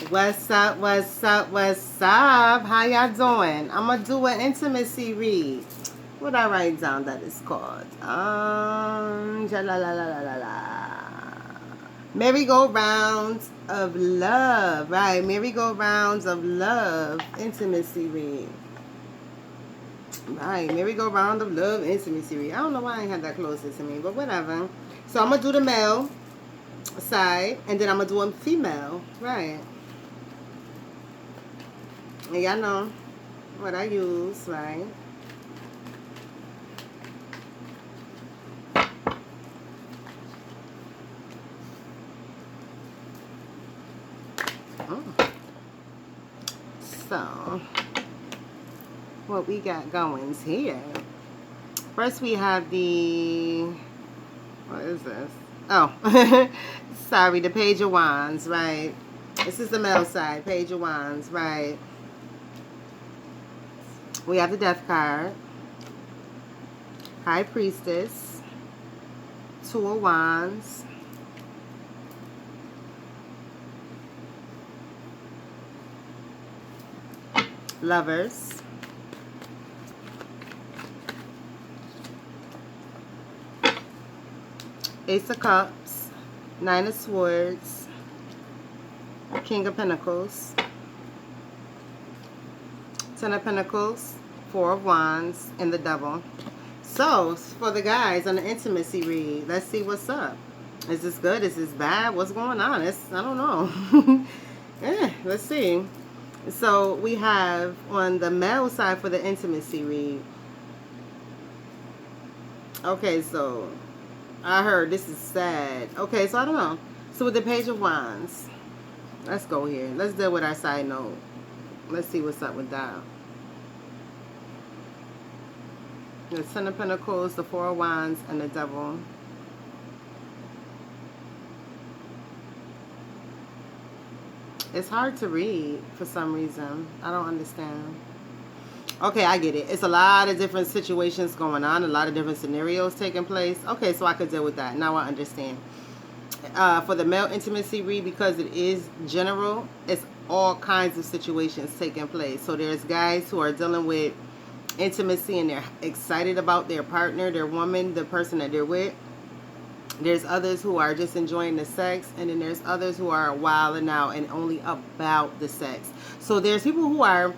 What's up, what's up, what's up? How y'all doing? I'm going to do an intimacy read. What I write down that is called? La la la la la la. Merry-go-rounds of love, right? Merry-go-rounds of love, intimacy read. Right, merry-go-round of love, intimacy read. I don't know why I ain't had that closer to me, but whatever. So I'm going to do the male side, and then I'm going to do a female, right? And y'all know what I use, right? So, what we got going here. First we have the, what is this? Oh, sorry, the Page of Wands, right? This is the male side, Page of Wands, right? We have the Death card, High Priestess, Two of Wands, Lovers, Ace of Cups, Nine of Swords, King of Pentacles, Ten of Pentacles, Four of Wands, and the Devil. So, for the guys on the intimacy read, let's see what's up. Is this good? Is this bad? What's going on? I don't know. Let's see. So, we have on the male side for the intimacy read. Okay, so I heard this is sad. Okay, so I don't know. So, with the Page of Wands, let's go here. Let's deal with our side note. Let's see what's up with that. The Ten of Pentacles, the Four of Wands, and the Devil. It's hard to read for some reason. I don't understand. Okay, I get it. It's a lot of different situations going on, a lot of different scenarios taking place. Okay, so I could deal with that. Now I understand. For the male intimacy read, because it is general, it's all kinds of situations taking place. So there's guys who are dealing with intimacy and they're excited about their partner, their woman, the person that they're with. There's others who are just enjoying the sex, and then there's others who are wilding out and only about the sex. So there's people who are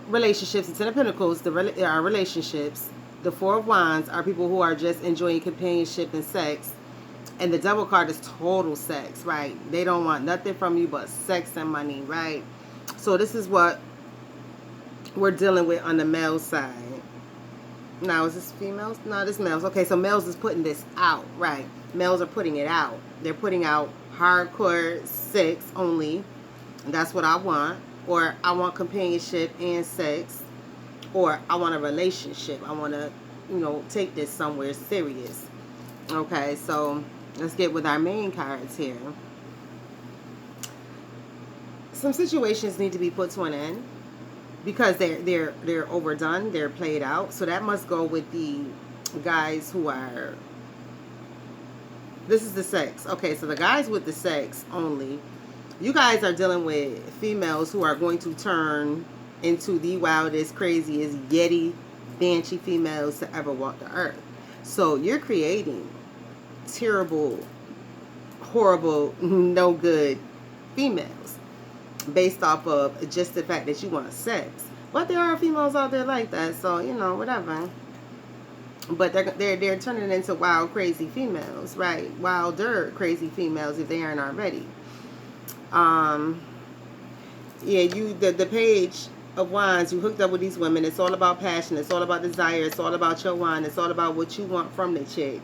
relationships. The Ten of Pentacles are relationships. The Four of Wands are people who are just enjoying companionship and sex. And the Devil card is total sex, right? They don't want nothing from you but sex and money, right? So this is what we're dealing with on the male side. Now, is this females? No, this males. Okay, so males is putting this out, right? Males are putting it out. They're putting out hardcore sex only. That's what I want. Or I want companionship and sex. Or I want a relationship. I want to, take this somewhere serious. Okay, so let's get with our main cards here. Some situations need to be put to an end, because they're overdone, they're played out. So that must go with the guys who are, this is the sex. Okay, so the guys with the sex only, you guys are dealing with females who are going to turn into the wildest, craziest, yeti, banshee females to ever walk the earth. So you're creating terrible, horrible, no good females based off of just the fact that you want sex. But there are females out there like that, so whatever. But they're turning into wild, crazy females, right? Wilder, crazy females if they aren't already. Yeah, the Page of Wands, you hooked up with these women. It's all about passion. It's all about desire. It's all about your wine. It's all about what you want from the chick.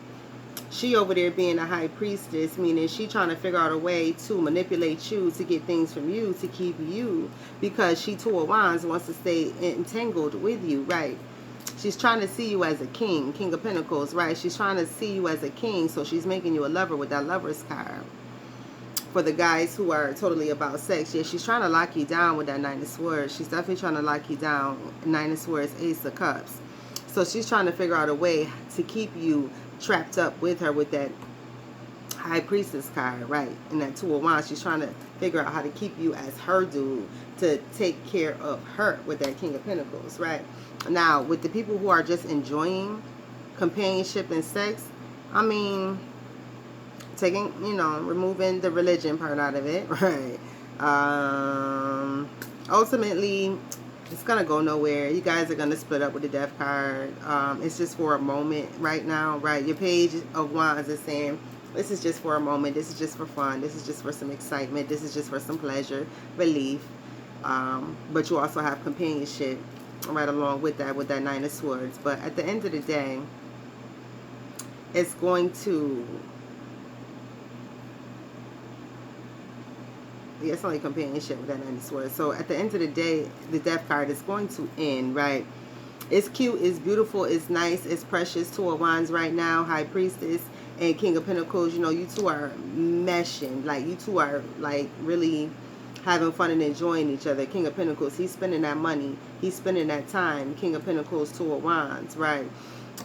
She over there being a high priestess, meaning she trying to figure out a way to manipulate you to get things from you, to keep you, because she, Two of Wands, wants to stay entangled with you, right? She's trying to see you as a king, King of Pentacles, right? She's trying to see you as a king, so she's making you a lover with that Lover's card. For the guys who are totally about sex, yeah, she's trying to lock you down with that Nine of Swords. She's definitely trying to lock you down. Nine of Swords, Ace of Cups. So she's trying to figure out a way to keep you trapped up with her with that High Priestess card, right? And that Two of Wands, she's trying to figure out how to keep you as her dude, to take care of her with that King of Pentacles, right? Now, with the people who are just enjoying companionship and sex, I mean, taking, removing the religion part out of it, right? Ultimately, it's gonna go nowhere. You guys are gonna split up with the Death card. It's just for a moment right now, right? Your Page of Wands is saying, this is just for a moment. This is just for fun. This is just for some excitement. This is just for some pleasure, relief. But you also have companionship right along with that Nine of Swords. But at the end of the day, it's going to... Yeah, it's only companionship with that Nine of Swords. So at the end of the day, the Death card is going to end, right? It's cute, it's beautiful, it's nice, it's precious. Two of Wands right now, High Priestess and King of Pentacles. You two are meshing. Like, you two are, like, really having fun and enjoying each other. King of Pentacles, he's spending that money. He's spending that time. King of Pentacles, Two of Wands, right?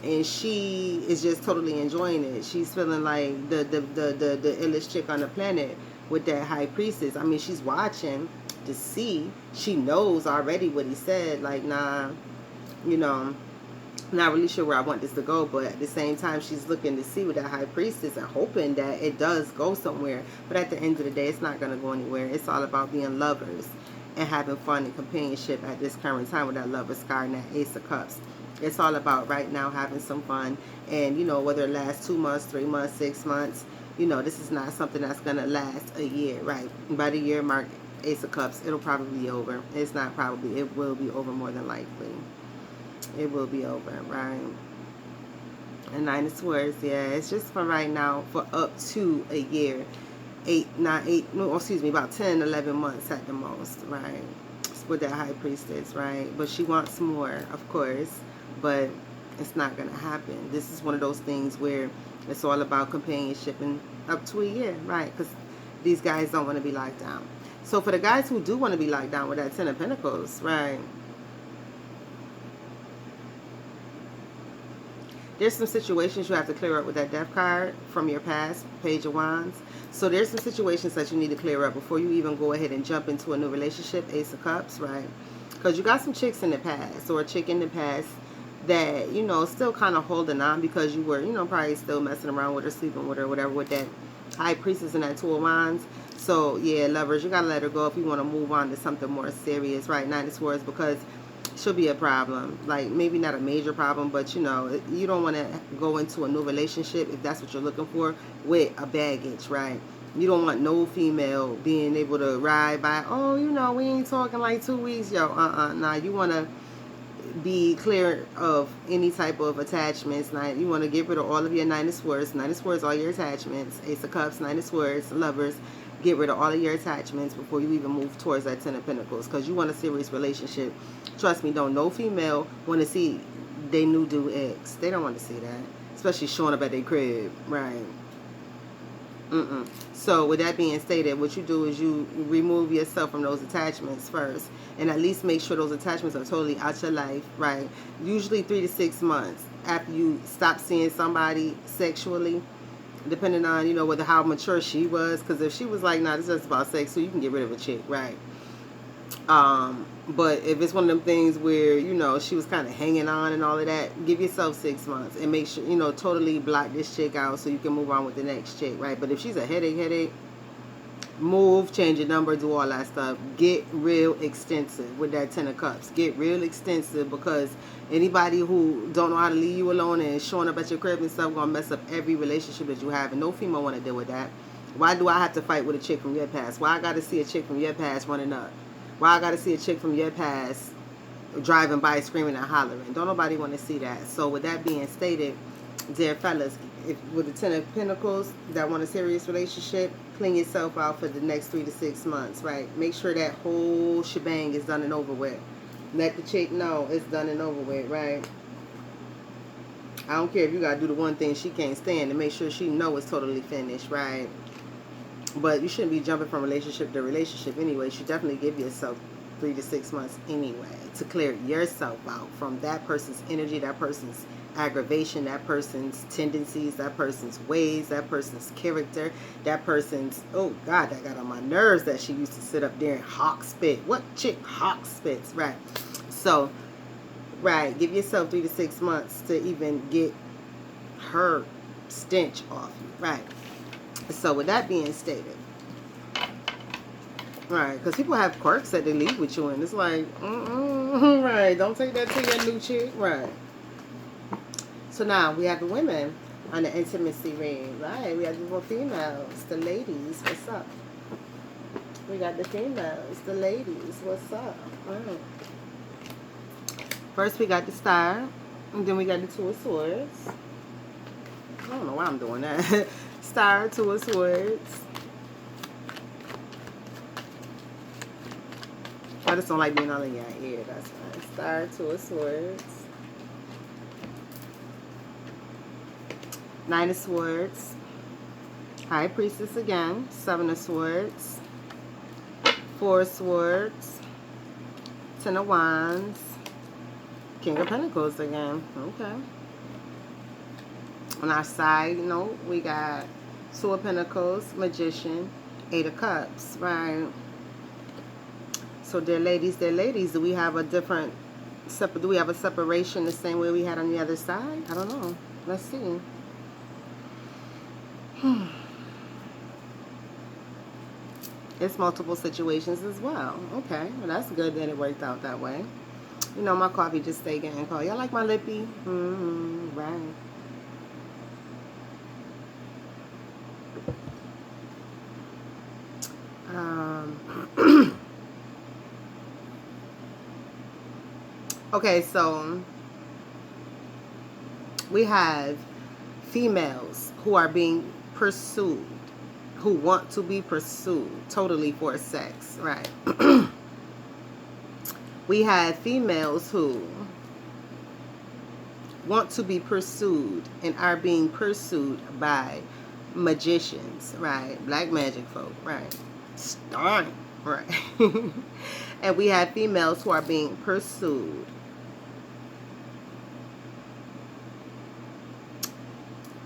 And she is just totally enjoying it. She's feeling like the illest chick on the planet with that High Priestess. I mean, she's watching to see. She knows already what he said. Like, nah, not really sure where I want this to go, but at the same time, she's looking to see with that High Priestess and hoping that it does go somewhere. But at the end of the day, it's not going to go anywhere. It's all about being lovers and having fun and companionship at this current time with that Lover's card and that Ace of Cups. It's all about right now having some fun. And, whether it lasts 2 months, 3 months, 6 months, this is not something that's going to last a year, right? By the year mark, Ace of Cups, it'll probably be over. It's not probably, it will be over more than likely. It will be over, right? And Nine of Swords, yeah, it's just for right now, for up to a year. About 10, 11 months at the most, right? With that High Priestess, right? But she wants more, of course, but it's not going to happen. This is one of those things where it's all about companionship and up to a year, right? Because these guys don't want to be locked down. So for the guys who do want to be locked down with that Ten of Pentacles, right? There's some situations you have to clear up with that Death card from your past, Page of Wands. So there's some situations that you need to clear up before you even go ahead and jump into a new relationship, Ace of Cups, right? Because you got some chicks in the past, or a chick in the past that, still kind of holding on because you were, probably still messing around with her, sleeping with her, whatever, with that High Priestess and that Two of Wands. So, yeah, lovers, you got to let her go if you want to move on to something more serious, right? Nine of Swords, because she'll be a problem. Like, maybe not a major problem, but, you don't want to go into a new relationship, if that's what you're looking for, with a baggage, right? You don't want no female being able to ride by, oh, we ain't talking like 2 weeks, yo, nah, you want to be clear of any type of attachments. Now, you want to get rid of all of your Nine of Swords. Nine of Swords, all your attachments. Ace of Cups, Nine of Swords, lovers. Get rid of all of your attachments before you even move towards that Ten of Pentacles, because you want a serious relationship. Trust me, don't no female want to see they new dude ex. They don't want to see that, especially showing up at their crib, right? So with that being stated, what you do is you remove yourself from those attachments first, and at least make sure those attachments are totally out your life, right? Usually 3 to 6 months after you stop seeing somebody sexually, depending on, whether how mature she was. Because if she was like, nah, this is just about sex, so you can get rid of a chick, right? But if it's one of them things where, she was kind of hanging on and all of that, give yourself 6 months and make sure, totally block this chick out so you can move on with the next chick, right? But if she's a headache, move, change your number, do all that stuff. Get real extensive with that Ten of Cups. Get real extensive, because anybody who don't know how to leave you alone and showing up at your crib and stuff gonna mess up every relationship that you have, and no female want to deal with that. Why do I have to fight with a chick from your past? Why I gotta see a chick from your past running up? Why I gotta see a chick from your past driving by screaming and hollering? Don't nobody want to see that. So with that being stated, dear fellas, if with the Ten of Pentacles that want a serious relationship, clean yourself out for the next 3 to 6 months, right? Make sure that whole shebang is done and over with. Let the chick know it's done and over with, right? I don't care if you gotta do the one thing she can't stand to make sure she know it's totally finished, right? But you shouldn't be jumping from relationship to relationship anyway. You should definitely give yourself 3 to 6 months anyway to clear yourself out from that person's energy, that person's aggravation, that person's tendencies, that person's ways, that person's character, that person's, oh God, that got on my nerves that she used to sit up there and hawk spit. What chick hawk spits, right? So, right, give yourself 3 to 6 months to even get her stench off you, right? So with that being stated, right, because people have quirks that they leave with you, and it's like, right, don't take that to your new chick, right? So now we have the women on the intimacy ring, right? We have the more females, the ladies, what's up? We got the females, the ladies, what's up? Right. First we got the Star, and then we got the Two of Swords. I don't know why I'm doing that. Star, Two of Swords. I just don't like being all in your ear, that's fine. Star, Two of Swords. Nine of Swords. High Priestess again. Seven of Swords. Four of Swords. Ten of Wands. King of Pentacles again. Okay. On our side note, we got Two of Pentacles, Magician, Eight of Cups, right? So, dear ladies, do we have a different, do we have a separation the same way we had on the other side? I don't know. Let's see. It's multiple situations as well. Okay, well, that's good that it worked out that way. You know, my coffee just stay getting cold. Y'all like my lippy? Right. Okay, so we have females who are being pursued, who want to be pursued totally for sex, right? We have females who want to be pursued and are being pursued by magicians, right? Black magic folk, right? Stunning, right? And we have females who are being pursued.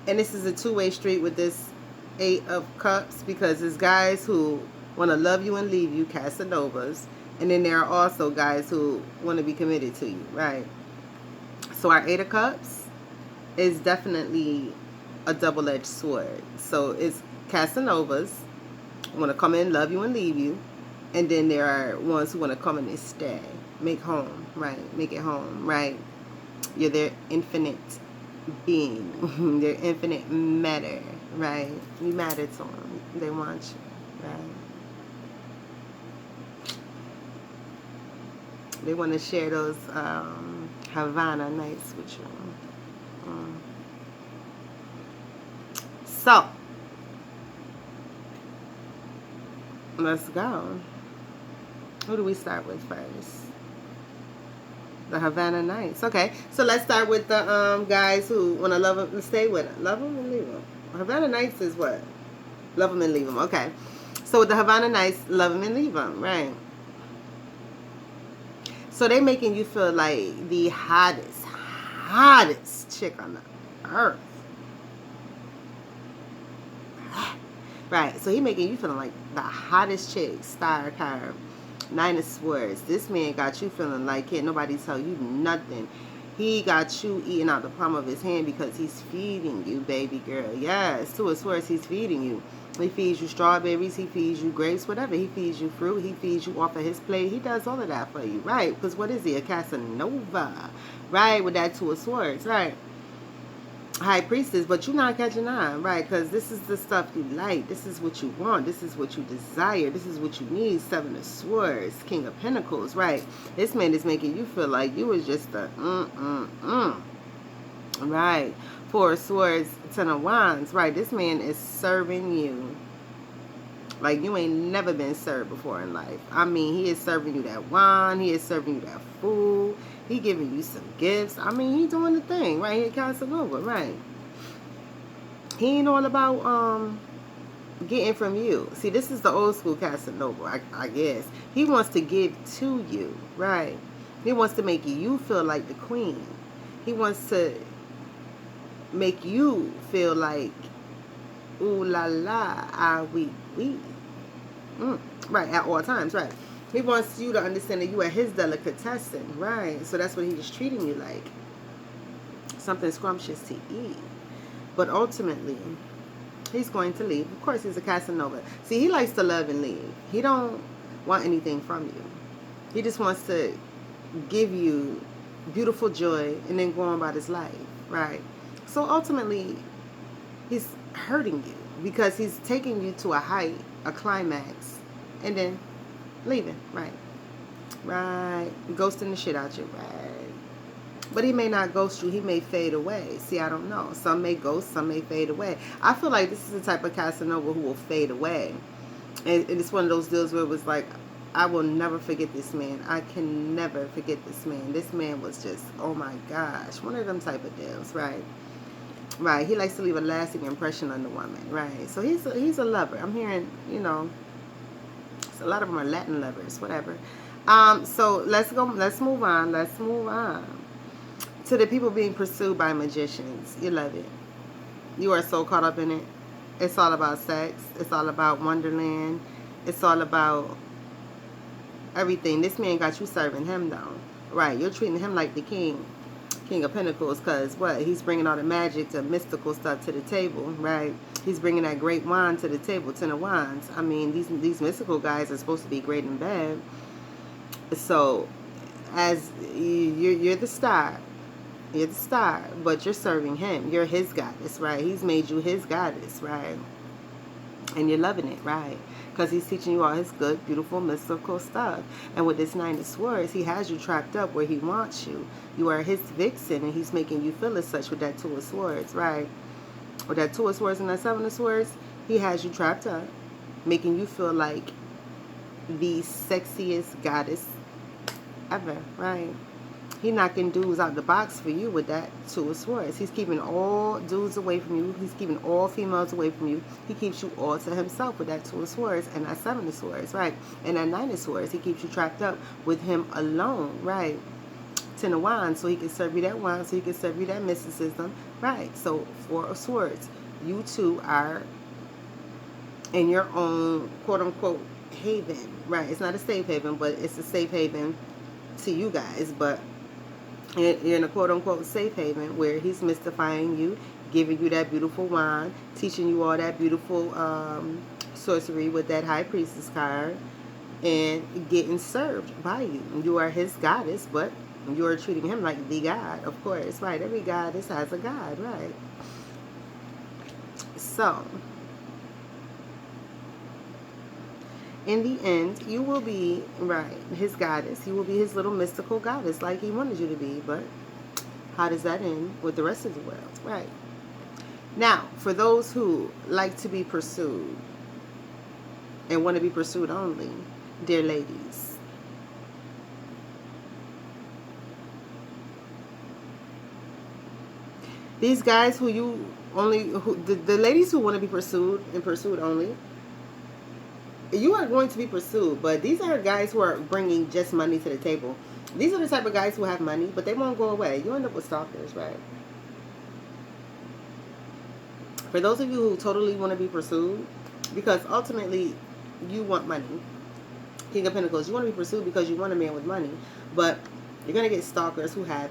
And this is a two-way street with this Eight of Cups, because there's guys who want to love you and leave you, Casanovas, and then there are also guys who want to be committed to you, right? So our Eight of Cups is definitely a double-edged sword. So it's Casanovas who want to come in, love you and leave you, and then there are ones who want to come in and stay, make home, right? Make it home, right? You're their infinite being, their infinite matter, right? You matter to them. They want you, right? They want to share those Havana nights with you. So, let's go. Who do we start with first? The Havana Nights. Okay, so let's start with the guys who want to love them and stay with them. Love them and leave them. Havana Nights is what? Love them and leave them. Okay. So with the Havana Nights, love them and leave them, right? So they making you feel like the hottest chick on the earth. Right. So he making you feeling like the hottest chick, Star card. Nine of Swords. This man got you feeling like can't nobody tell you nothing. He got you eating out the palm of his hand because he's feeding you, baby girl. Yes, Two of Swords, he's feeding you. He feeds you strawberries, he feeds you grapes, whatever. He feeds you fruit, he feeds you off of his plate. He does all of that for you, right? Because what is he? A Casanova, right? With that Two of Swords, right? High Priestess, but you're not catching on, right? Because this is the stuff you like. This is what you want. This is what you desire. This is what you need. Seven of Swords, King of Pentacles, right? This man is making you feel like you was just a right? Four of Swords, Ten of Wands, right? This man is serving you like you ain't never been served before in life. I mean, he is serving you that wine. He is serving you that food. He giving you some gifts. I mean, he doing the thing, right? He Casanova, right? He ain't all about getting from you. See, this is the old school Casanova, I guess. He wants to give to you, right? He wants to make you feel like the queen. He wants to make you feel like, ooh la la, ah we. Right, at all times, right. He wants you to understand that you are his delicatessen, right? So that's what he was treating you like. Something scrumptious to eat. But ultimately, he's going to leave. Of course, he's a Casanova. See, he likes to love and leave. He don't want anything from you. He just wants to give you beautiful joy and then go on about his life, right? So ultimately, he's hurting you because he's taking you to a height, a climax, and then leaving, right? Right. Ghosting the shit out you, right? But he may not ghost you. He may fade away. See, I don't know. Some may ghost, some may fade away. I feel like this is the type of Casanova who will fade away. And it's one of those deals where it was like, I will never forget this man. I can never forget this man. This man was just, oh my gosh. One of them type of deals, right? Right. He likes to leave a lasting impression on the woman, right? So he's a lover. I'm hearing, a lot of them are Latin lovers, whatever. So let's move on to the people being pursued by magicians. You love it. You are so caught up in it. It's all about sex. It's all about Wonderland. It's all about everything. This man got you serving him though, right? You're treating him like the king of pentacles, because what, he's bringing all the magic, the mystical stuff to the table, right? He's bringing that great wand to the table, 10 of wands. I mean, these mystical guys are supposed to be great and bad. So as you're the star, but you're serving him. You're his goddess, right? He's made you his goddess, right? And you're loving it, right? Because he's teaching you all his good, beautiful, mystical stuff. And with this 9 of Swords, he has you trapped up where he wants you. You are his vixen, and he's making you feel as such with that 2 of Swords, right? With that 2 of Swords and that 7 of Swords, he has you trapped up, making you feel like the sexiest goddess ever, right? He knocking dudes out the box for you with that 2 of Swords. He's keeping all dudes away from you. He's keeping all females away from you. He keeps you all to himself with that 2 of Swords and that 7 of Swords, right? And that 9 of Swords, he keeps you trapped up with him alone, right? 10 of Wands, so he can serve you that wand, so he can serve you that mysticism, right? So 4 of Swords, you two are in your own quote-unquote haven, right? It's not a safe haven, but it's a safe haven to you guys, but you're in a quote-unquote safe haven where he's mystifying you, giving you that beautiful wand, teaching you all that beautiful sorcery with that High Priestess card, and getting served by you. You are his goddess, but you're treating him like the god, of course, right? Every goddess has a god, right? So in the end, you will be, right, his goddess. You will be his little mystical goddess like he wanted you to be. But how does that end with the rest of the world? Right. Now, for those who like to be pursued and want to be pursued only, dear ladies, these guys who you only, the ladies who want to be pursued and pursued only, you are going to be pursued, but these are guys who are bringing just money to the table. These are the type of guys who have money, but they won't go away. You end up with stalkers, right? For those of you who totally want to be pursued, because ultimately you want money, King of Pentacles, you want to be pursued because you want a man with money, but you're going to get stalkers who have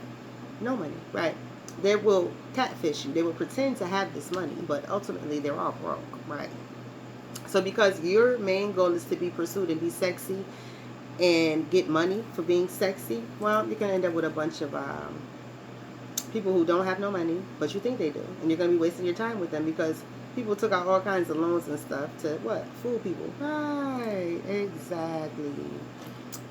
no money, right? They will catfish you. They will pretend to have this money, but ultimately they're all broke, right? So because your main goal is to be pursued and be sexy and get money for being sexy, well, you're going to end up with a bunch of people who don't have no money, but you think they do. And you're going to be wasting your time with them because people took out all kinds of loans and stuff to, what? Fool people. Right, exactly.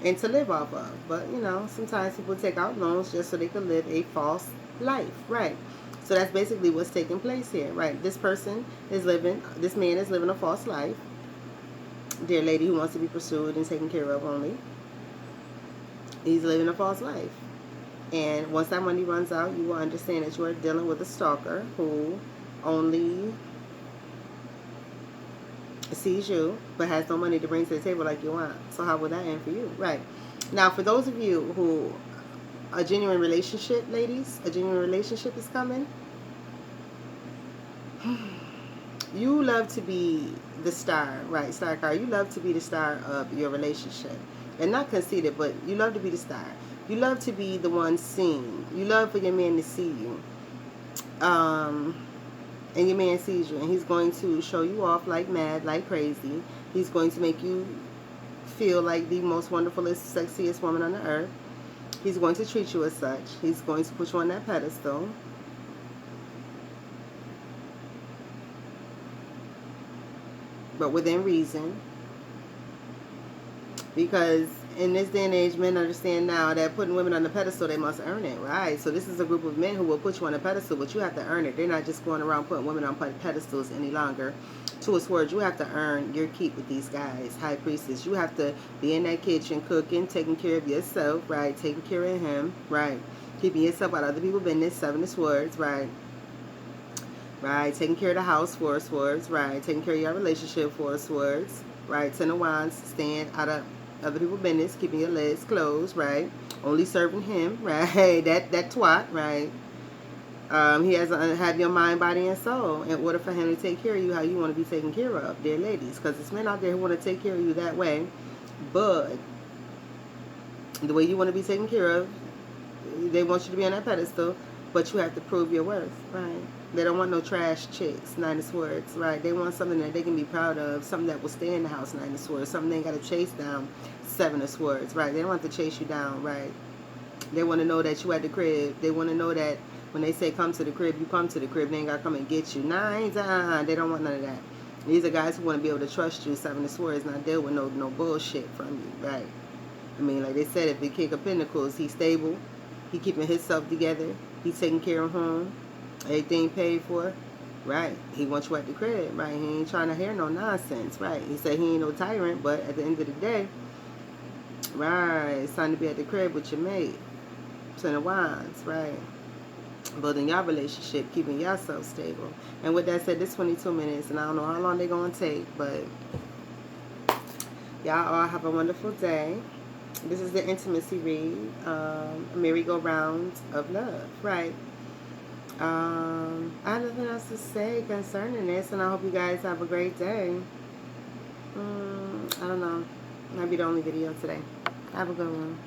And to live off of. But, sometimes people take out loans just so they can live a false life, right? So that's basically what's taking place here, right? This man is living a false life. Dear lady who wants to be pursued and taken care of only. He's living a false life. And once that money runs out, you will understand that you are dealing with a stalker who only sees you but has no money to bring to the table like you want. So how will that end for you? Right. Now, for those of you who, a genuine relationship, ladies, a genuine relationship is coming. You love to be the star, right? Star card. You love to be the star of your relationship. And not conceited, but you love to be the star. You love to be the one seen. You love for your man to see you. And your man sees you, and he's going to show you off like mad, like crazy. He's going to make you feel like the most wonderfulest, sexiest woman on the earth. He's going to treat you as such. He's going to put you on that pedestal. But within reason. Because in this day and age, men understand now that putting women on the pedestal, they must earn it, right? So this is a group of men who will put you on a pedestal, but you have to earn it. They're not just going around putting women on pedestals any longer. To its words, you have to earn your keep with these guys, high priestess. You have to be in that kitchen cooking, taking care of yourself, right? Taking care of him, right? Keeping yourself out of other people's business, seven of swords, right? Right, taking care of the house, four of swords, right? Taking care of your relationship, four of swords, right? Ten of wands, staying out of other people's business, keeping your legs closed, right? Only serving him, right? That twat, right? He has to have your mind, body, and soul in order for him to take care of you how you want to be taken care of, dear ladies. Because there's men out there who want to take care of you that way, but the way you want to be taken care of, they want you to be on that pedestal, but you have to prove your worth, right? They don't want no trash chicks, nine of swords, right? They want something that they can be proud of, something that will stay in the house, nine of swords, something they ain't got to chase down, seven of swords, right? They don't have to chase you down, right? They want to know that you at the crib. They want to know that when they say come to the crib, you come to the crib. They ain't got to come and get you. They don't want none of that. These are guys who want to be able to trust you, seven of swords, not deal with no bullshit from you, right? I mean, like they said, if the King of Pentacles, he's stable. He keeping himself together. He's taking care of home. Everything paid for. Right. He wants you at the crib. Right. He ain't trying to hear no nonsense. Right. He said he ain't no tyrant, but at the end of the day, right, it's time to be at the crib with your mate. Ten of Wands. Right. Building your relationship, keeping yourself stable. And with that said, this 22 minutes, and I don't know how long they're going to take, but y'all all have a wonderful day. This is the intimacy read, merry-go-round of love, right? I have nothing else to say concerning this, and I hope you guys have a great day. I don't know. Might be the only video today. Have a good one.